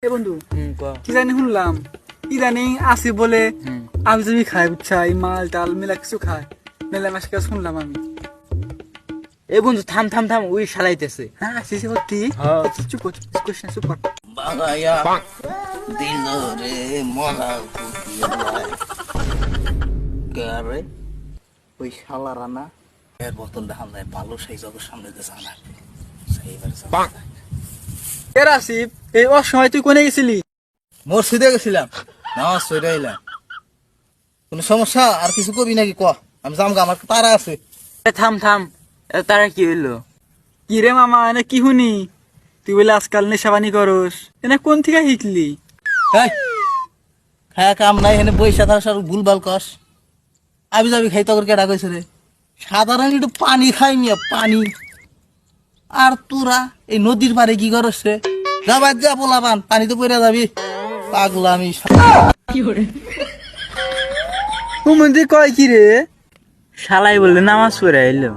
এ বন্ধু কি জানি শুনলাম ইদানিং আসি বলে আমি যদি খাই বুঝছা এই মাল ডাল মেলা কিছু খায় মেলা মাস কাছে শুনলাম আমি। এ বন্ধু থাম থাম থাম ওই শালাইতেছে। হ্যাঁ আসিস সত্যি হ্যাঁ। চুপ কর চুপ কর চুপ কর। বাগায়া দিল রে মরা রে ওই শালারা না এর বোতল দেখান দেয় ভালো সেই জগের সামনে দিয়ে জানা এর আসিফ এই অসময় তুই কোনে গেছিলি? মসজিদে গেছিলাম নামাজ পড়ে আইলাম। কোন সমস্যা আর কিছু কবি নাকি ক? আমি জামগা আমার তারা আছে। এ থাম থাম এ তারা কি হইলো? কি রে মামা এনে কি শুনি তুই বলে আজকাল নেশাবানি করস এনে কোন থেকে শিখলি? হেই, খায়া কাম নাই এনে বইসা থাকার সার ভুলভাল কস। আবি যাবি খাই তখন কেডা কইছে রে? সাধারণ একটু পানি খাই মিয়া পানি। আর তোরা এই নদীর পারে কি করস রে? যা বাদ যা পোলাপান পানিতে পড়ে যাবি পাগলা আমি। ও মন্দির কয় কি রে? শালাই বললে নামাজ পড়ে আইলো।